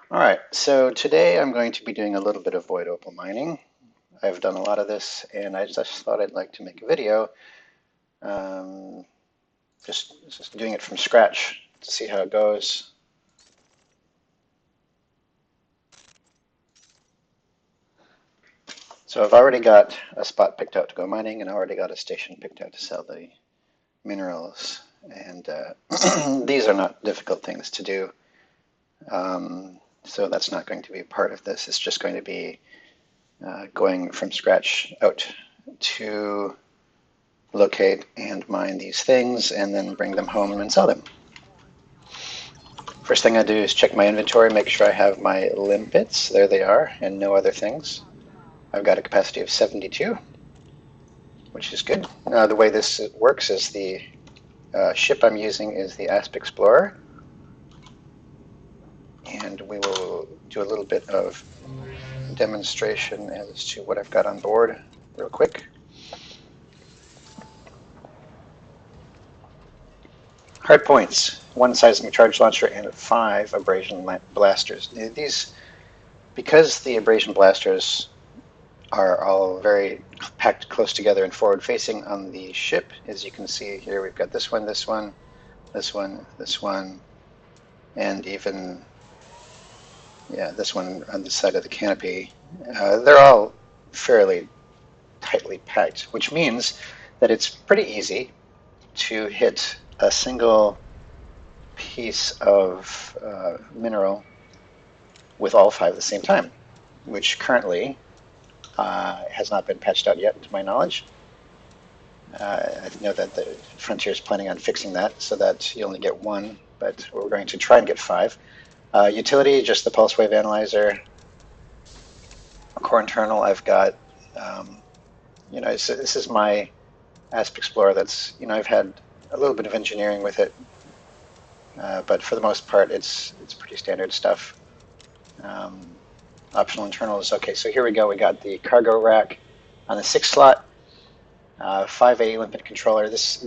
All right, so today I'm going to be doing a little bit of void opal mining. I've done a lot of this, and I just thought I'd like to make a video, um, just doing it from scratch to see how it goes. So I've already got a spot picked out to go mining, and I already got a station picked out to sell the minerals. And these are not difficult things to do, so that's not going to be part of this. It's just going to be going from scratch out to locate and mine these things and then bring them home and sell them. First thing I do is check my inventory, make sure I have my limpets. There they are, and no other things. I've got a capacity of 72, which is good. The way this works is the ship I'm using is the Asp Explorer, and we will do a little bit of demonstration as to what I've got on board real quick. Hard points: 1 seismic charge launcher and 5 abrasion blasters. These, because the abrasion blasters are all very packed close together and forward facing on the ship, as you can see here, we've got this one, this one, this one, this one, and even this one on the side of the canopy. They're all fairly tightly packed, which means that it's pretty easy to hit a single piece of mineral with all 5 at the same time, which currently has not been patched out yet, to my knowledge. I know that the Frontier is planning on fixing that so that you only get 1, but we're going to try and get 5. Utility, just the pulse wave analyzer. Core internal, I've got, this is my Asp Explorer that's, I've had a little bit of engineering with it, but for the most part, it's pretty standard stuff. Optional internal is okay. So here we go. We got the cargo rack on the 6 slot, 5A limpet controller. This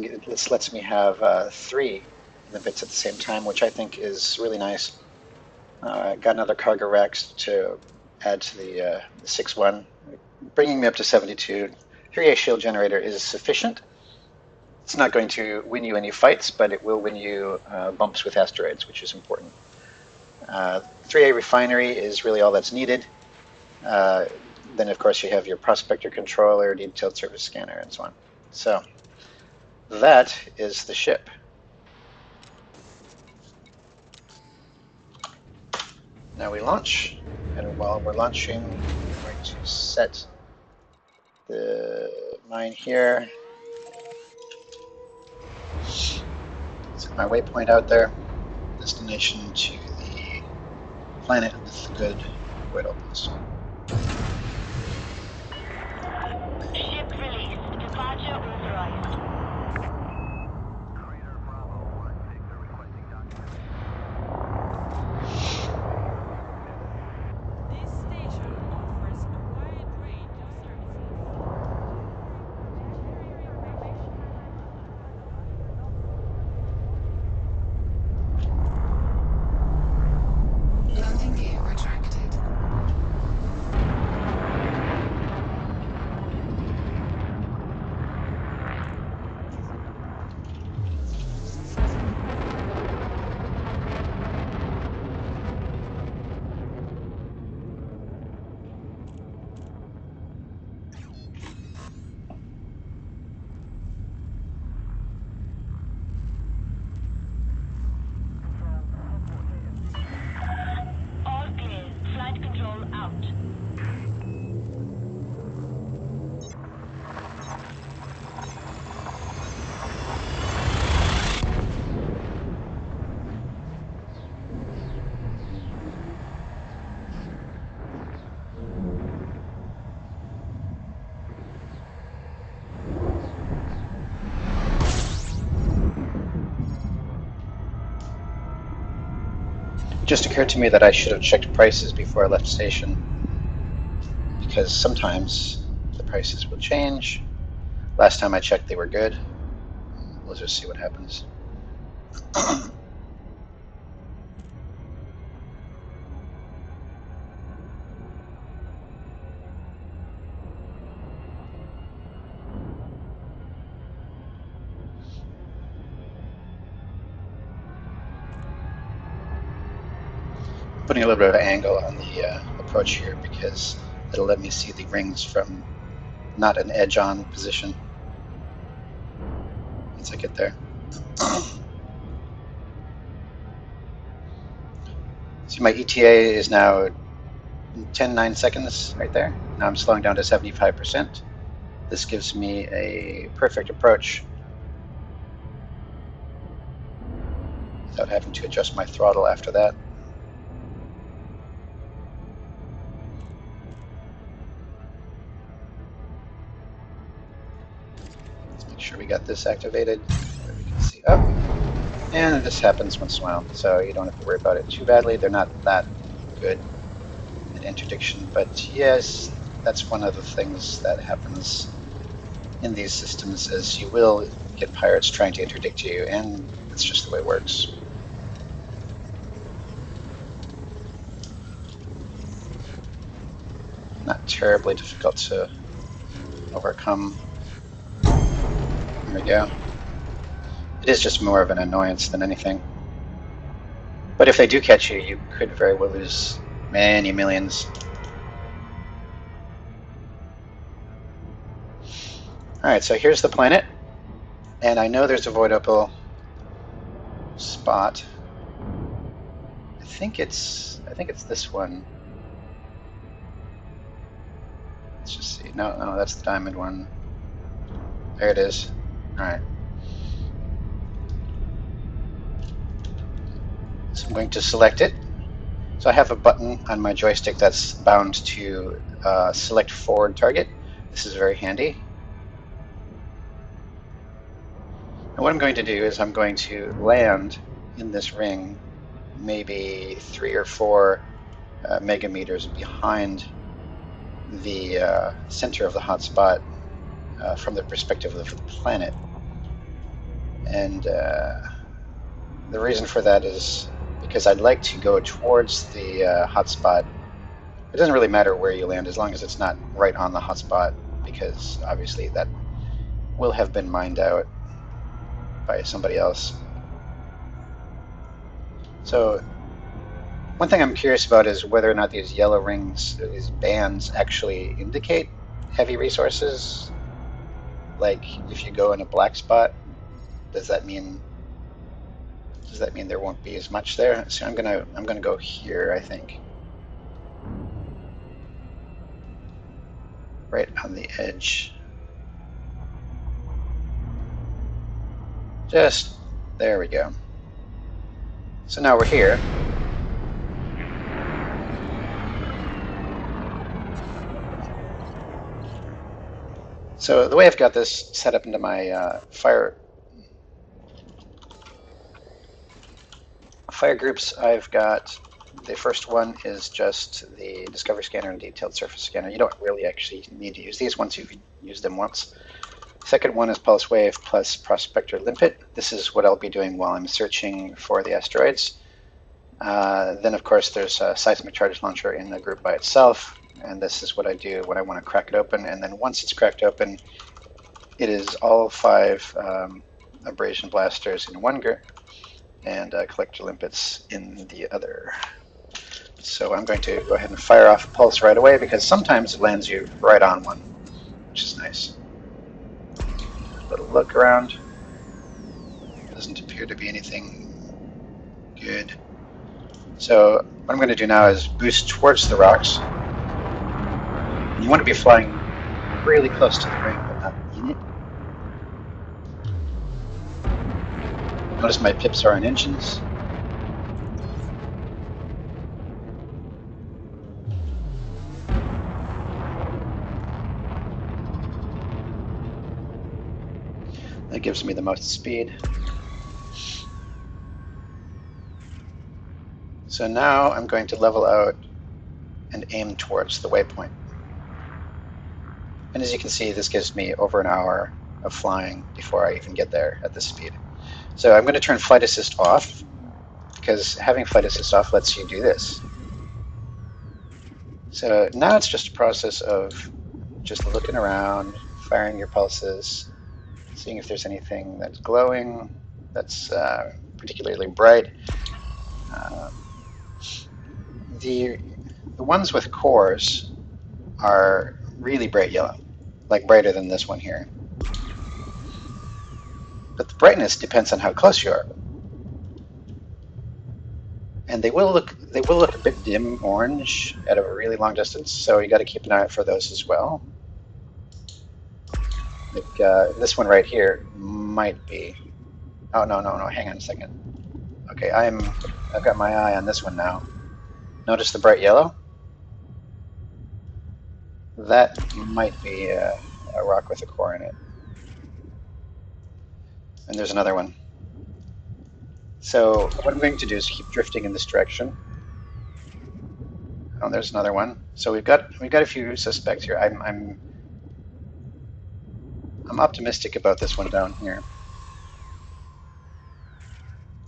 lets me have 3 limpets at the same time, which I think is really nice. Got another cargo rack to add to the 6-1, bringing me up to 72. 3A shield generator is sufficient. It's not going to win you any fights, but it will win you bumps with asteroids, which is important. 3A refinery is really all that's needed. Then, of course, you have your prospector controller, detailed service scanner, and so on. So that is the ship. Now we launch, and while we're launching, we're going to set the mine here. Set my waypoint out there. Destination to the planet with the good void opals. Ship released. Departure authorized. This station offers a wide range of services. Landing gear retracted. All clear. Flight control out. It just occurred to me that I should have checked prices before I left station, because sometimes the prices will change. Last time I checked, they were good. We'll just see what happens. putting a little bit of an angle on the approach here because it'll let me see the rings from not an edge-on position once I get there. See, my ETA is now 10.9 seconds right there. Now I'm slowing down to 75%. This gives me a perfect approach without having to adjust my throttle after that. Let's make sure we got this activated. There we can see up. And this happens once in a while, so you don't have to worry about it too badly. They're not that good at interdiction, but yes, that's one of the things that happens in these systems is you will get pirates trying to interdict you, and it's just the way it works. Not terribly difficult to overcome. There we go. It is just more of an annoyance than anything. But if they do catch you, you could very well lose many millions. Alright, so here's the planet. And I know there's a voidable spot. I think it's this one. Let's just see. No, that's the diamond one. There it is. Alright. So I'm going to select it. So I have a button on my joystick that's bound to select forward target. This is very handy. And what I'm going to do is I'm going to land in this ring maybe 3 or 4 megameters behind the center of the hotspot from the perspective of the planet. And the reason for that is because I'd like to go towards the hotspot. It doesn't really matter where you land as long as it's not right on the hotspot, because obviously that will have been mined out by somebody else. So one thing I'm curious about is whether or not these yellow rings, these bands, actually indicate heavy resources. Like if you go in a black spot, does that mean there won't be as much there? So I'm gonna go here, I think. Right on the edge. Just there we go. So now we're here. So the way I've got this set up into my fire groups, I've got the first one is just the discovery scanner and detailed surface scanner. You don't really actually need to use these once you've used them once. Second one is pulse wave plus prospector limpet. This is what I'll be doing while I'm searching for the asteroids. Then of course there's a seismic charge launcher in the group by itself, and this is what I do when I want to crack it open. And then once it's cracked open, it is all 5 abrasion blasters in one group and collector limpets in the other. So I'm going to go ahead and fire off a pulse right away because sometimes it lands you right on one, which is nice. A little look around. Doesn't appear to be anything good. So what I'm going to do now is boost towards the rocks. And you want to be flying really close to the ring, but not in it. Notice my pips are on engines. That gives me the most speed. So now I'm going to level out and aim towards the waypoint. And as you can see, this gives me over an hour of flying before I even get there at this speed. So I'm going to turn flight assist off, because having flight assist off lets you do this. So now it's just a process of just looking around, firing your pulses, seeing if there's anything that's glowing, that's particularly bright. the ones with cores are really bright yellow, like brighter than this one here. But the brightness depends on how close you are. And they will look a bit dim orange at a really long distance, so you got to keep an eye out for those as well. Like this one right here might be. Oh no, hang on a second. Okay, I've got my eye on this one now. Notice the bright yellow? That might be a rock with a core in it. And there's another one. So what I'm going to do is keep drifting in this direction. Oh, there's another one. So we've got a few suspects here. I'm optimistic about this one down here.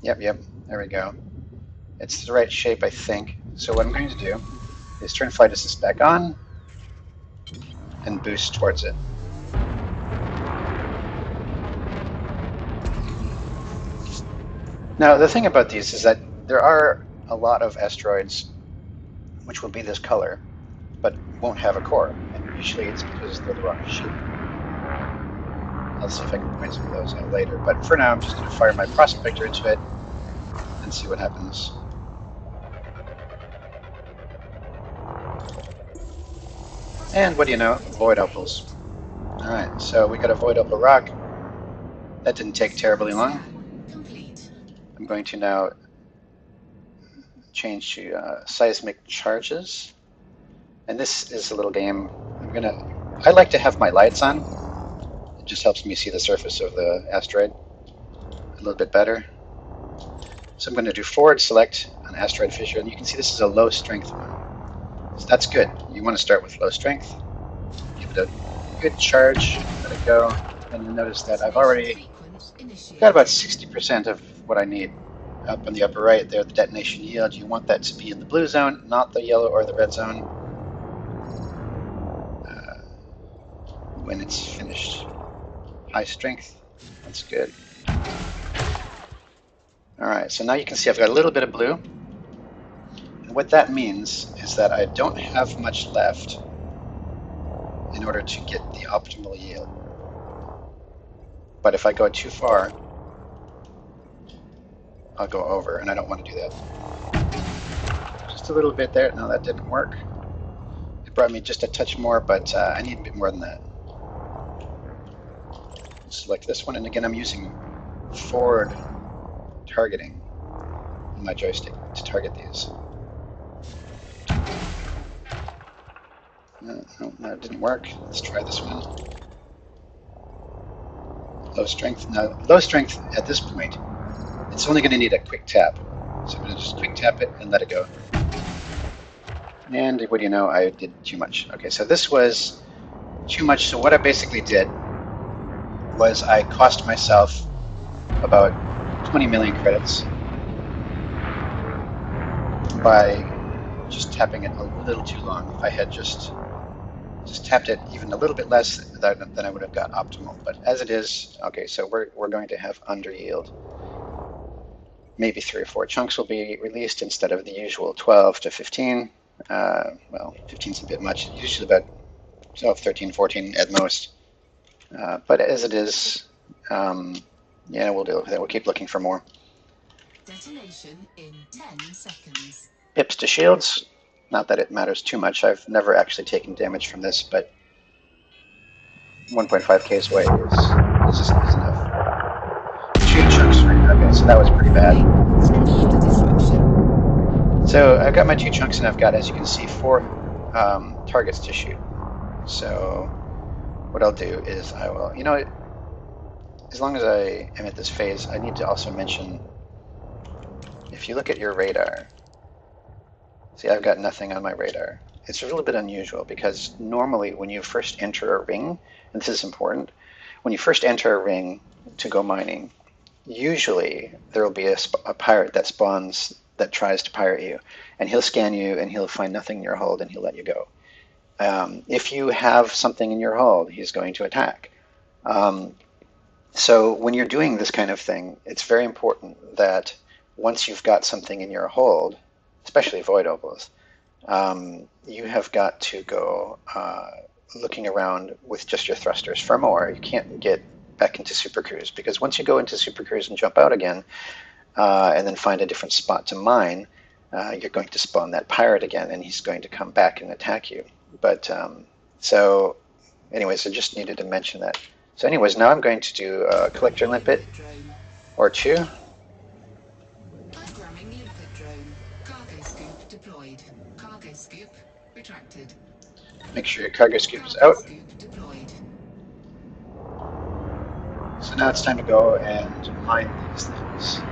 Yep, there we go. It's the right shape, I think. So what I'm going to do is turn flight assist back on and boost towards it. Now, the thing about these is that there are a lot of asteroids which will be this color, but won't have a core. And usually it's because they're the wrong shape. I'll see if I can point some of those out later. But for now, I'm just going to fire my prospector into it and see what happens. And what do you know? Void opals. Alright, so we got a void opal rock. That didn't take terribly long. I'm going to now change to seismic charges. And this is a little game. I like to have my lights on. It just helps me see the surface of the asteroid a little bit better. So I'm going to do forward select on asteroid fissure, and you can see this is a low strength one. So that's good. You want to start with low strength. Give it a good charge, let it go, and you'll notice that I've already got about 60% of what I need. Up in the upper right there, the detonation yield, you want that to be in the blue zone, not the yellow or the red zone when it's finished. High strength, that's good. Alright, so now you can see I've got a little bit of blue. And what that means is that I don't have much left in order to get the optimal yield. But if I go too far, I'll go over, and I don't want to do that. Just a little bit there. No, that didn't work. It brought me just a touch more, but I need a bit more than that. Select this one, and again, I'm using forward targeting on my joystick to target these. No, that didn't work. Let's try this one. Low strength. Now, low strength at this point, it's only going to need a quick tap. So I'm going to just quick tap it and let it go. And what do you know, I did too much. Okay, so this was too much. So what I basically did was I cost myself about 20 million credits by just tapping it a little too long. If I had just tapped it even a little bit less, then I would have got optimal. But as it is, okay, so we're going to have under yield. Maybe 3 or 4 chunks will be released instead of the usual 12 to 15. Well, 15 is a bit much. Usually about 12, 13, 14 at most. But as it is, yeah, we'll deal with it. We'll keep looking for more. Detonation in 10 seconds. Pips to shields. Not that it matters too much. I've never actually taken damage from this, but 1.5 Ks away is enough. 2 chunks. Okay, so that was pretty bad. So I've got my 2 chunks, and I've got, as you can see, 4 targets to shoot. So what I'll do is I will, as long as I am at this phase, I need to also mention, if you look at your radar, see, I've got nothing on my radar. It's a little bit unusual because normally when you first enter a ring, and this is important, when you first enter a ring to go mining, usually there will be a pirate that spawns that tries to pirate you, and he'll scan you and he'll find nothing in your hold and he'll let you go. If you have something in your hold, he's going to attack. So when you're doing this kind of thing, it's very important that once you've got something in your hold, especially void opals, you have got to go looking around with just your thrusters for more. You can't get back into Super Cruise because once you go into Super Cruise and jump out again, and then find a different spot to mine, you're going to spawn that pirate again, and he's going to come back and attack you. But so, anyways, I just needed to mention that. So, anyways, now I'm going to do a collector limpet or two. Programming limpet drone. Cargo scoop deployed. Cargo scoop retracted. Make sure your cargo scoop is Cargo out. scoop deployed. So now it's time to go and mine these things.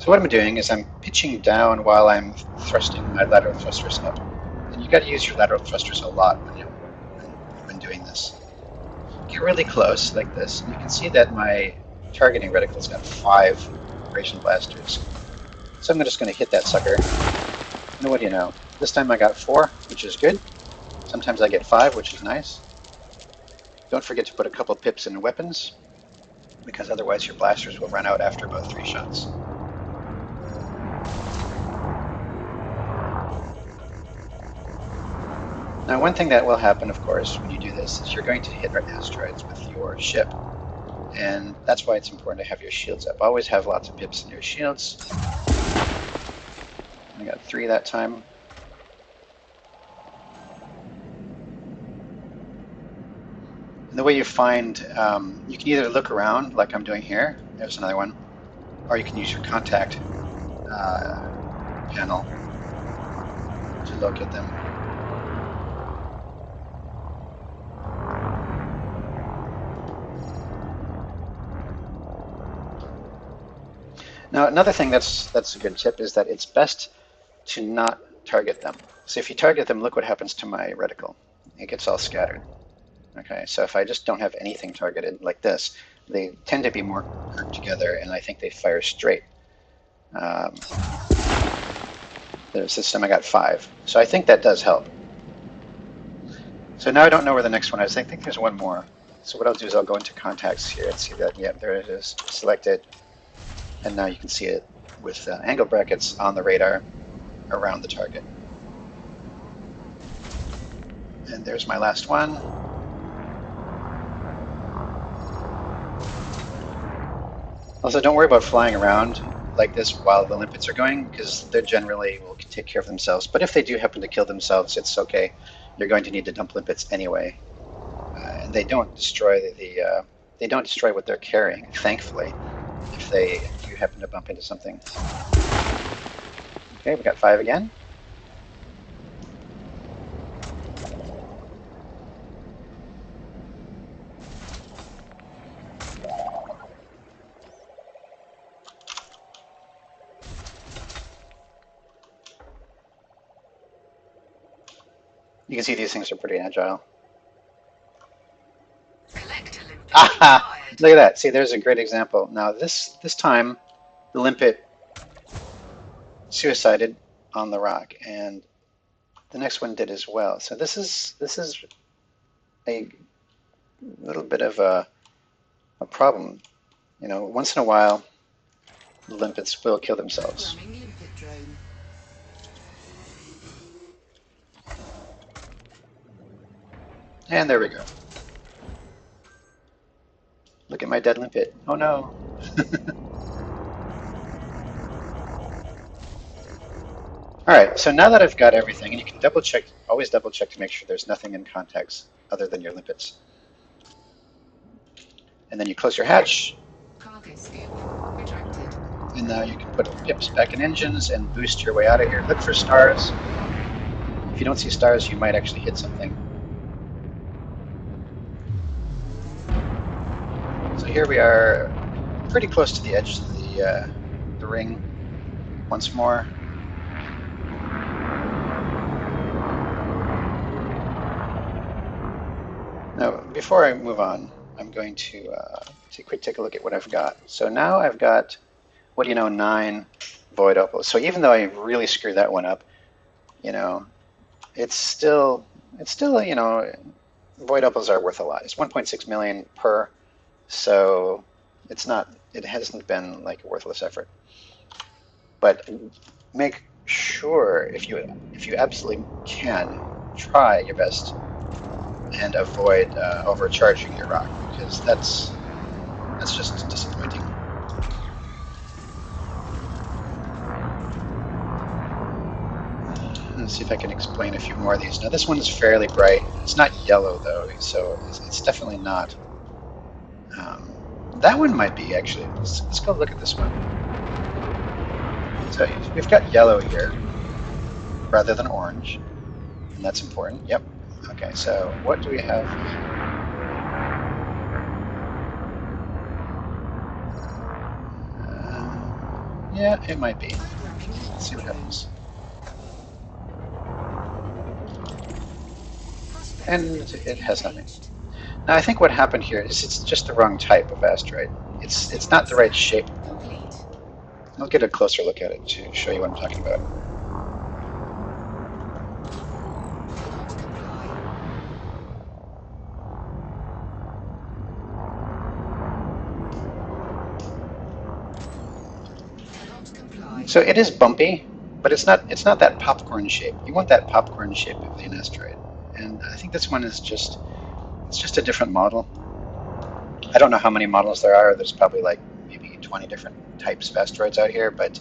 So what I'm doing is I'm pitching down while I'm thrusting my lateral thrusters up. And you got to use your lateral thrusters a lot when doing this. Get really close like this, and you can see that my targeting reticle's got 5 abrasion blasters. So I'm just going to hit that sucker. And what do you know? This time I got 4, which is good. Sometimes I get 5, which is nice. Don't forget to put a couple pips in weapons, because otherwise your blasters will run out after about 3 shots. Now, one thing that will happen, of course, when you do this is you're going to hit asteroids with your ship. And that's why it's important to have your shields up. Always have lots of pips in your shields. I got 3 that time. And the way you find, you can either look around like I'm doing here. There's another one. Or you can use your contact panel to locate them. Now, another thing that's a good tip is that it's best to not target them. So if you target them, look what happens to my reticle. It gets all scattered. Okay, so if I just don't have anything targeted like this, they tend to be more grouped together, and I think they fire straight. This time I got 5, so I think that does help. So now I don't know where the next one is. I think there's one more. So what I'll do is I'll go into contacts here and see that. Yep, there it is. Select it, and now you can see it with angle brackets on the radar around the target. And there's my last one. Also, don't worry about flying around like this while the limpets are going, because they generally will take care of themselves. But if they do happen to kill themselves, it's okay. You're going to need to dump limpets anyway, and they don't destroy they don't destroy what they're carrying. Thankfully, if you happen to bump into something. Okay, we got 5 again. You can see these things are pretty agile. Aha! Look at that. See, there's a great example. Now this time, the limpet suicided on the rock, and the next one did as well. So this is a little bit of a problem. You know, once in a while, the limpets will kill themselves. And there we go. Look at my dead limpet. Oh no. Alright, so now that I've got everything, and you can double check, always double check to make sure there's nothing in contacts other than your limpets. And then you close your hatch. And now you can put pips back in engines and boost your way out of here. Look for stars. If you don't see stars, you might actually hit something. So here we are, pretty close to the edge of the ring once more. Now, before I move on, I'm going to take a look at what I've got. So now I've got, what do you know, 9 void opals. So even though I really screwed that one up, you know, it's still, you know, void opals are worth a lot. It's 1.6 million per, so it's not, it hasn't been like a worthless effort. But make sure, if you absolutely can, try your best and avoid overcharging your rock, because that's just disappointing. Let's see if I can explain a few more of these. Now this one is fairly bright. It's not yellow though, so it's definitely not. That one might be actually. Let's go look at this one. So we've got yellow here rather than orange, and that's important. Yep. Okay, so what do we have? Yeah, it might be. Let's see what happens. And it has nothing. Now I think what happened here is it's just the wrong type of asteroid. It's not the right shape. I'll get a closer look at it to show you what I'm talking about. So it is bumpy, but it's not that popcorn shape. You want that popcorn shape of an asteroid. And I think this one is just a different model. I don't know how many models there are. There's probably like maybe 20 different types of asteroids out here, but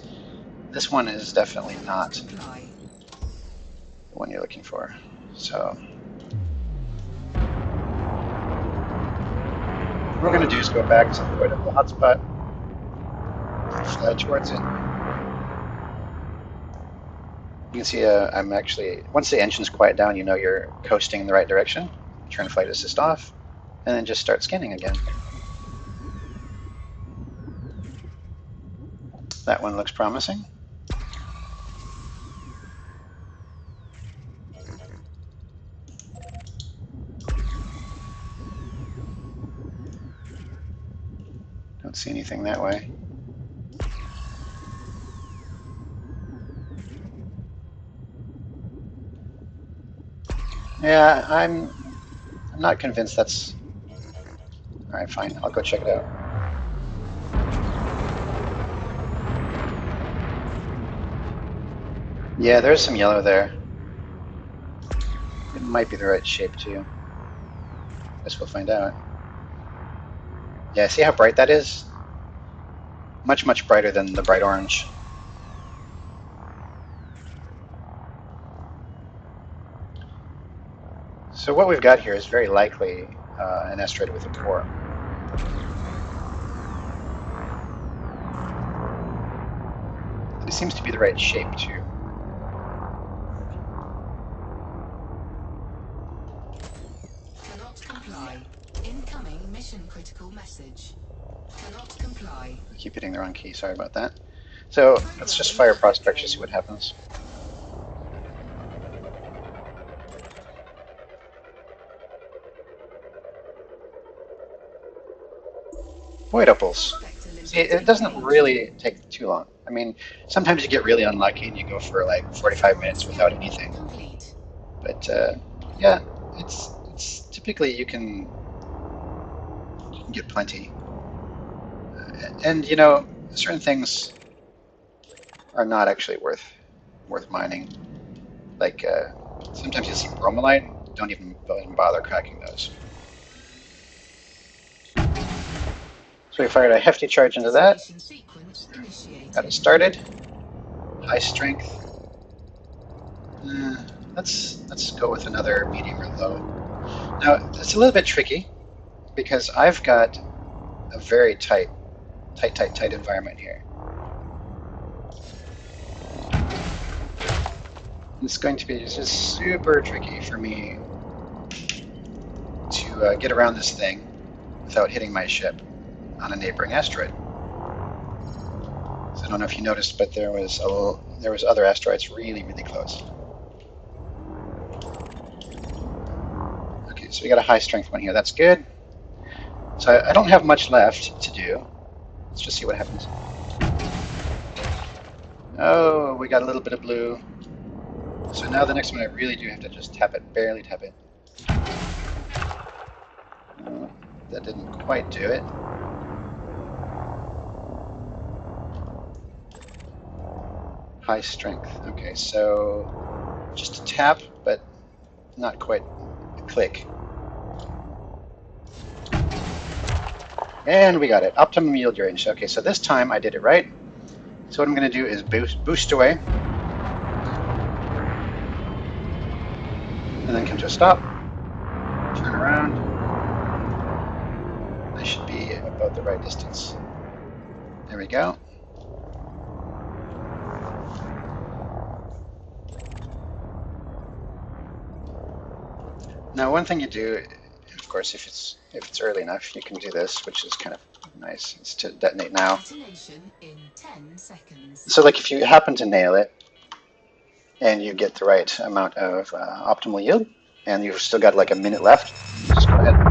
this one is definitely not the one you're looking for. So what we're going to do is go back to the avoidable hotspot and fly towards it. You can see I'm actually, once the engine's quiet down, you know you're coasting in the right direction. Turn flight assist off, and then just start scanning again. That one looks promising. Don't see anything that way. Yeah, I'm not convinced that's... Alright, fine. I'll go check it out. Yeah, there's some yellow there. It might be the right shape too. Guess we'll find out. Yeah, see how bright that is? Much, much brighter than the bright orange. So what we've got here is very likely an asteroid with a core. It seems to be the right shape too. Cannot comply. Incoming mission critical message. Cannot comply. I keep hitting the wrong key, sorry about that. So let's just fire prospect to see what happens. Voidables. See, it doesn't really take too long. I mean, sometimes you get really unlucky and you go for like 45 minutes without anything. But yeah, it's typically you can get plenty. And you know, certain things are not actually worth mining. Like sometimes you see bromelite. Don't even bother cracking those. So we fired a hefty charge into that. Got it started. High strength. Let's go with another medium or low. Now it's a little bit tricky because I've got a very tight environment here. It's going to be just super tricky for me to get around this thing without hitting my ship on a neighboring asteroid. So I don't know if you noticed, but there was other asteroids really close. Okay, so we got a high strength one here. That's good. So I don't have much left to do. Let's just see what happens. Oh, we got a little bit of blue. So now the next one I really do have to just tap it, barely tap it. Oh, that didn't quite do it. High strength. Okay, so just a tap, but not quite a click. And we got it. Optimum yield range. Okay, so this time I did it right. So what I'm going to do is boost away. And then come to a stop. Turn around. I should be about the right distance. There we go. Now one thing you do, of course, if it's early enough, you can do this, which is kind of nice. It's to detonate now. Detonation in 10 seconds. So like if you happen to nail it and you get the right amount of optimal yield, and you've still got like a minute left, just go ahead and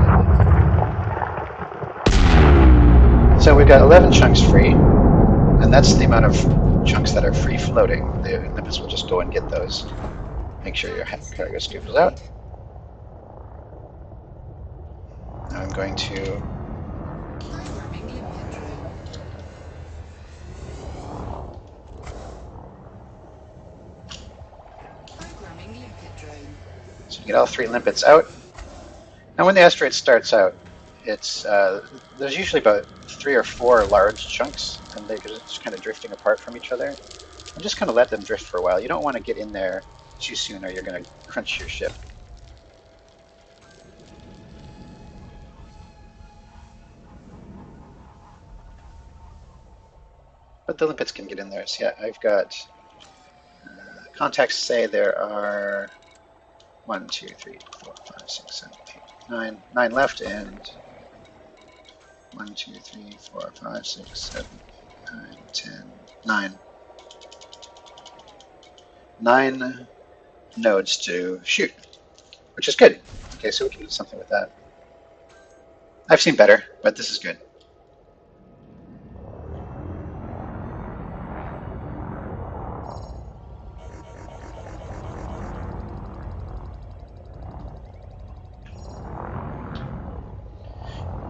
detonate. So we've got 11 chunks free, and that's the amount of chunks that are free floating. The limpets will just go and get those. Make sure your cargo scoop is out. Now I'm going to Programming limpet drone. Programming limpet drone. so get all 3 limpets out. Now when the asteroid starts out, it's there's usually about 3 or 4 large chunks, and they're just kind of drifting apart from each other. And just kind of let them drift for a while. You don't want to get in there too soon, or you're going to crunch your ship. But the limpets can get in there. So yeah, I've got contacts say there are 1, 2, 3, 4, 5, 6, 7, 8, 9 left, and 1, 2, 3, 4, 5, 6, 7, 9, 10, 9. 9 nodes to shoot, which is good. Okay, so we can do something with that. I've seen better, but this is good.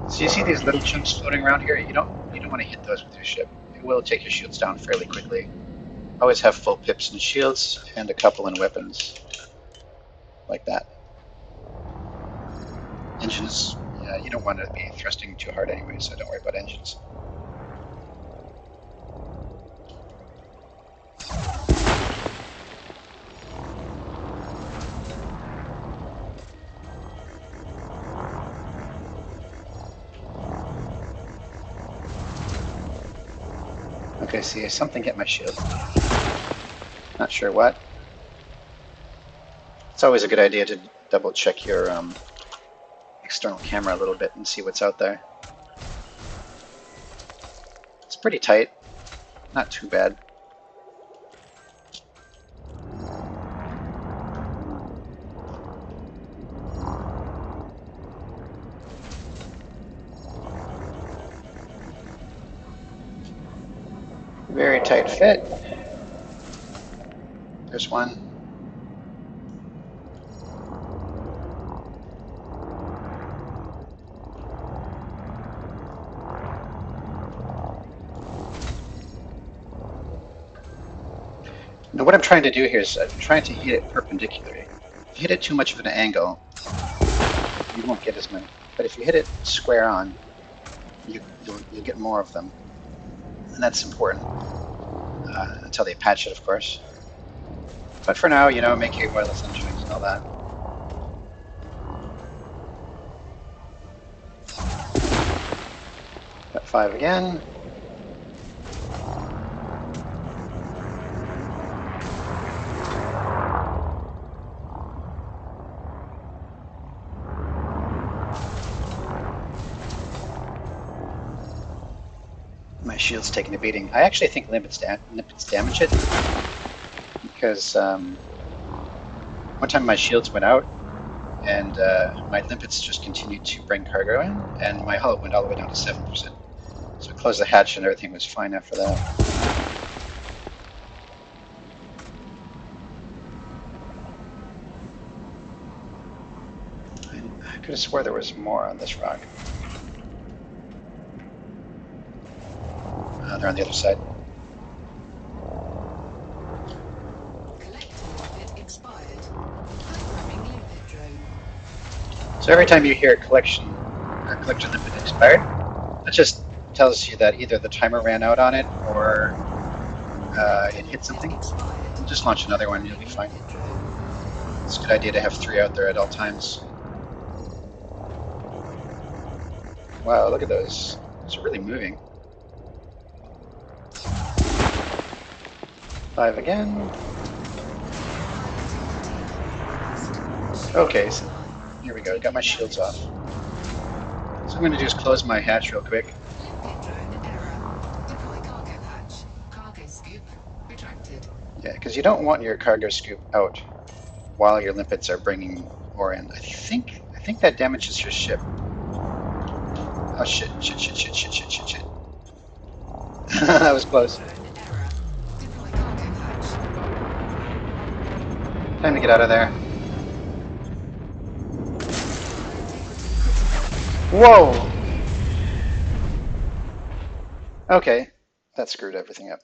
So you see these little chunks floating around here? You don't want to hit those with your ship. It will take your shields down fairly quickly. Always have full pips and shields, and a couple in weapons, like that. Engines, yeah, you don't want to be thrusting too hard anyway, so don't worry about engines. Okay, see, something hit my shield. Not sure what. It's always a good idea to double check your external camera a little bit and see what's out there. It's pretty tight, not too bad. Very tight fit. There's one. Now what I'm trying to do here is I'm trying to hit it perpendicularly. If you hit it too much of an angle, you won't get as many. But if you hit it square on, you'll get more of them. And that's important. Until they patch it, of course. But for now, you know, make hay while the sun shines and all that. Got 5 again. My shield's taking a beating. I actually think limpets damage it, because one time my shields went out, and my limpets just continued to bring cargo in, and my hull went all the way down to 7%. So I closed the hatch and everything was fine after that. I could have swore there was more on this rock. They're on the other side. So every time you hear a collection or collector limpet expired, that just tells you that either the timer ran out on it or it hit something. Just launch another one and you'll be fine. It's a good idea to have 3 out there at all times. Wow, look at those. Those are really moving. 5 again. Okay, so here we go. Got my shields off. So I'm going to just close my hatch real quick. Yeah, because you don't want your cargo scoop out while your limpets are bringing ore in. I think that damages your ship. Oh shit! That was close. Time to get out of there. Whoa! Okay, that screwed everything up.